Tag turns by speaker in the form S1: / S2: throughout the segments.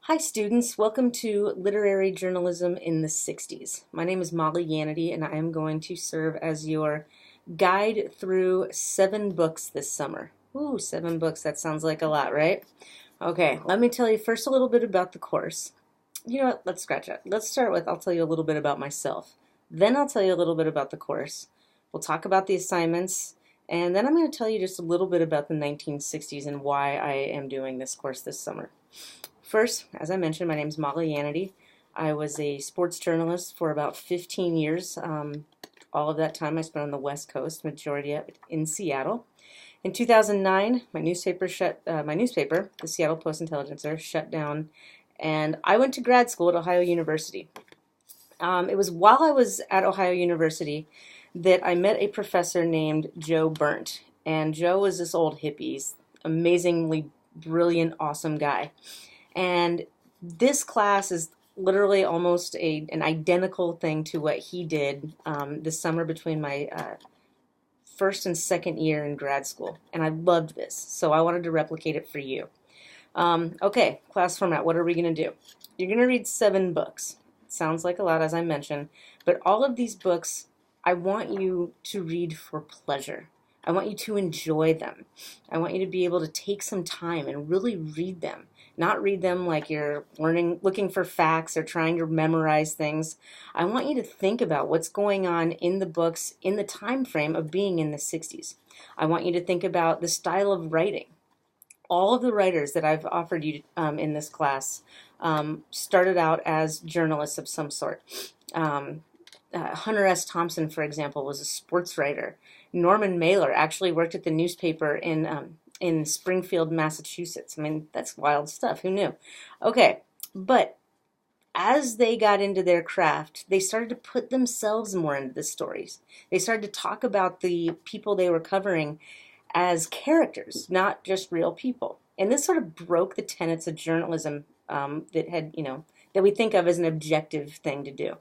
S1: Hi students, welcome to Literary Journalism in the 60s. My name is Molly Yanity and I am going to serve as your guide through 7 books this summer. Ooh, 7 books, that sounds like a lot, right? Okay, let me tell you first a little bit about the course. You know what, let's scratch that. Let's start with, I'll tell you a little bit about myself. Then I'll tell you a little bit about the course. We'll talk about the assignments, and then I'm going to tell you just a little bit about the 1960s and why I am doing this course this summer. First, as I mentioned, my name is Molly Yanity. I was a sports journalist for about 15 years. All of that time I spent on the West Coast, majority of it in Seattle. In 2009, my newspaper, the Seattle Post-Intelligencer, shut down, and I went to grad school at Ohio University. It was while I was at Ohio University that I met a professor named Joe Burnt. And Joe was this old hippie, he's amazingly brilliant, awesome guy. And this class is literally almost an identical thing to what he did this summer between my first and second year in grad school. And I loved this, so I wanted to replicate it for you. Okay, class format, what are we going to do? You're going to read 7 books. It sounds like a lot, as I mentioned, but all of these books I want you to read for pleasure. I want you to enjoy them. I want you to be able to take some time and really read them. Not read them like you're looking for facts or trying to memorize things. I want you to think about what's going on in the books in the time frame of being in the 60s. I want you to think about the style of writing. All of the writers that I've offered you in this class started out as journalists of some sort. Hunter S. Thompson, for example, was a sports writer. Norman Mailer actually worked at the newspaper in Springfield, Massachusetts. I mean, that's wild stuff. Who knew? Okay, but as they got into their craft, they started to put themselves more into the stories. They started to talk about the people they were covering as characters, not just real people. And this sort of broke the tenets of journalism that we think of as an objective thing to do.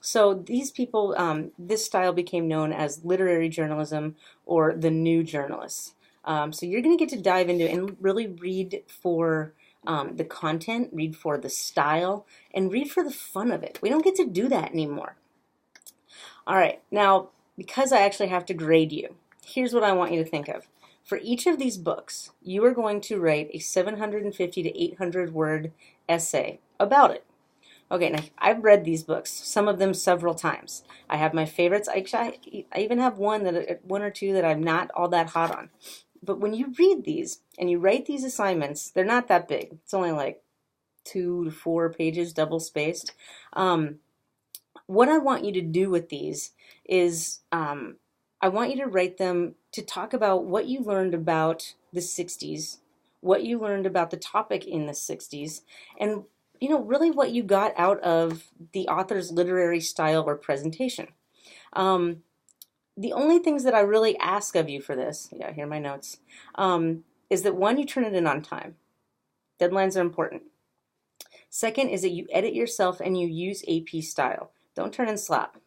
S1: So these people, this style became known as literary journalism or the new journalists. So you're going to get to dive into and really read for the content, read for the style, and read for the fun of it. We don't get to do that anymore. All right, now, because I actually have to grade you, here's what I want you to think of. For each of these books, you are going to write a 750 to 800 word essay about it. Okay, now I've read these books, some of them several times. I have my favorites. I even have one or two that I'm not all that hot on. But when you read these and you write these assignments, they're not that big. It's only like 2 to 4 pages, double spaced. What I want you to do with these is I want you to write them to talk about what you learned about the 60s, what you learned about the topic in the 60s, and really what you got out of the author's literary style or presentation. The only things that I really ask of you for this, here are my notes, is that 1, you turn it in on time. Deadlines are important. Second is that you edit yourself and you use AP style. Don't turn in slop.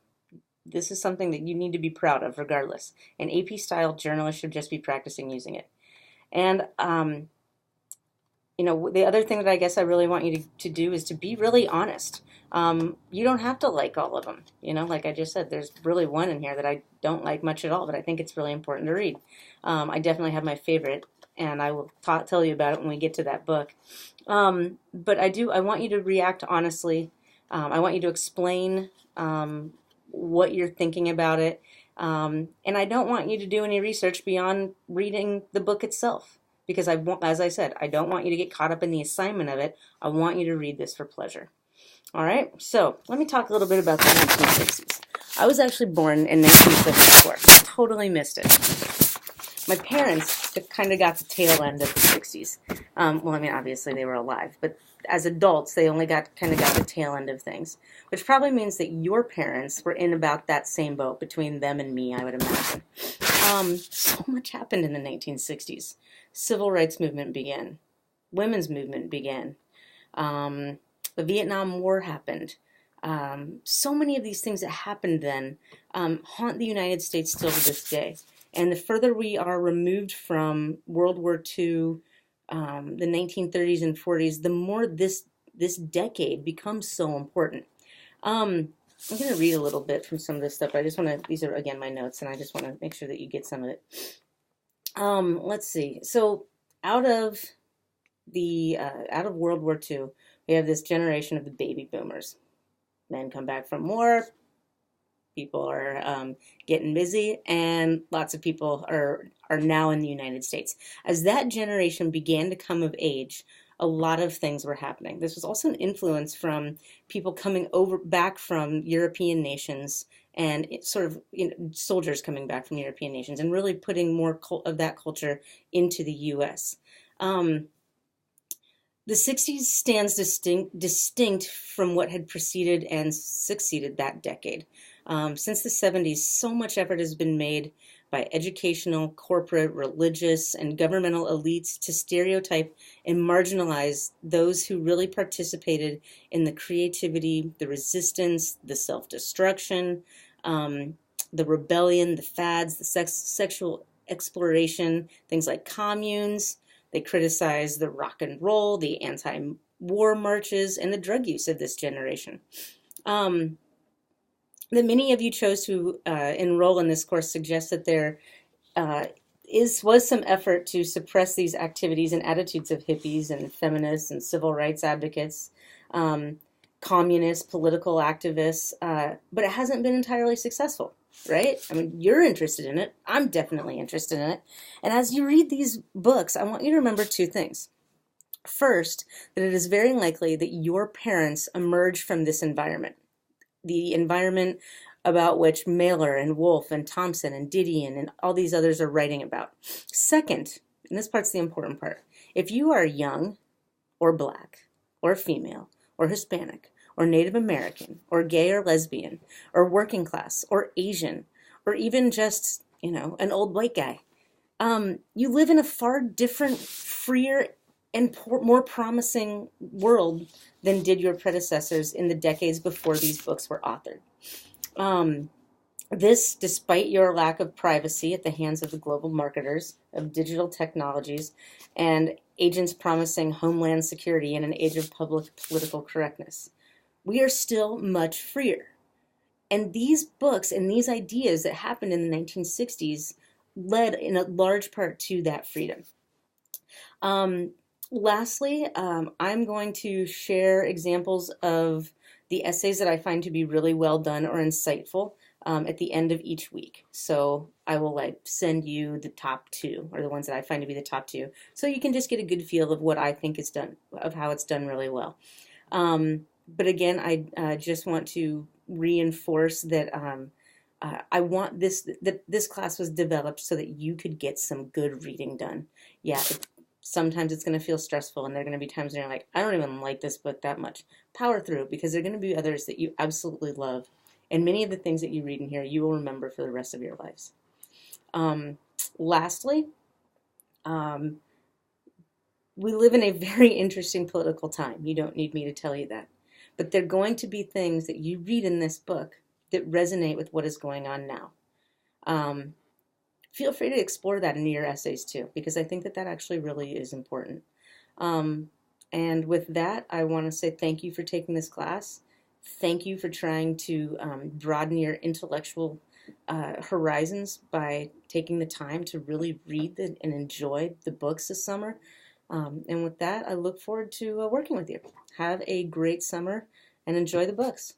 S1: This is something that you need to be proud of regardless. An AP style journalist should just be practicing using it. And the other thing that I guess I really want you to do is to be really honest. You don't have to like all of them. Like I just said, there's really one in here that I don't like much at all, but I think it's really important to read. I definitely have my favorite, and I will tell you about it when we get to that book. But I want you to react honestly. I want you to explain what you're thinking about it. And I don't want you to do any research beyond reading the book itself. Because as I said, I don't want you to get caught up in the assignment of it. I want you to read this for pleasure. All right, so let me talk a little bit about the 1960s. I was actually born in 1974. Totally missed it. My parents kind of got the tail end of the 60s. Obviously they were alive, but as adults, they only got the tail end of things, which probably means that your parents were in about that same boat between them and me, I would imagine. So much happened in the 1960s. Civil rights movement began. Women's movement began. The Vietnam War happened. So many of these things that happened then haunt the United States still to this day. And the further we are removed from World War II, the 1930s and 40s, the more this this decade becomes so important. I'm going to read a little bit from some of this stuff, but I just want to, these are again my notes, and I just want to make sure that you get some of it. Let's see. So out of out of World War II, we have this generation of the baby boomers. Men come back from war, people are getting busy, and lots of people are now in the United States. As that generation began to come of age, a lot of things were happening. This was also an influence from people coming back from European nations, and sort of soldiers coming back from European nations, and really putting more of that culture into the U.S. The 60s stands distinct from what had preceded and succeeded that decade. Since the 70s, so much effort has been made by educational, corporate, religious, and governmental elites to stereotype and marginalize those who really participated in the creativity, the resistance, the self-destruction, the rebellion, the fads, the sexual exploration, things like communes. They criticized the rock and roll, the anti-war marches, and the drug use of this generation. That many of you chose to enroll in this course suggests that there was some effort to suppress these activities and attitudes of hippies and feminists and civil rights advocates, communists, political activists, but it hasn't been entirely successful, right? I mean, you're interested in it. I'm definitely interested in it. And as you read these books, I want you to remember two things. First, that it is very likely that your parents emerged from this environment, the environment about which Mailer and Wolfe and Thompson and Didion and all these others are writing about. Second, and this part's the important part, if you are young or black or female or Hispanic or Native American or gay or lesbian or working class or Asian or even just, an old white guy, you live in a far different, freer, and more promising world than did your predecessors in the decades before these books were authored. This, despite your lack of privacy at the hands of the global marketers of digital technologies and agents promising homeland security in an age of public political correctness. We are still much freer. And these books and these ideas that happened in the 1960s led in a large part to that freedom. Lastly, I'm going to share examples of the essays that I find to be really well done or insightful at the end of each week. So I will send you the top two, or the ones that I find to be the top two, so you can just get a good feel of what I think is done, of how it's done really well. But again, I just want to reinforce that I want this class was developed so that you could get some good reading done. Yeah. Sometimes it's going to feel stressful, and there are going to be times when you're like, I don't even like this book that much. Power through, because there are going to be others that you absolutely love. And many of the things that you read in here, you will remember for the rest of your lives. Lastly, we live in a very interesting political time. You don't need me to tell you that. But there are going to be things that you read in this book that resonate with what is going on now. Feel free to explore that in your essays too, because I think that actually really is important. And with that, I want to say thank you for taking this class. Thank you for trying to broaden your intellectual horizons by taking the time to really read and enjoy the books this summer. And with that, I look forward to working with you. Have a great summer and enjoy the books.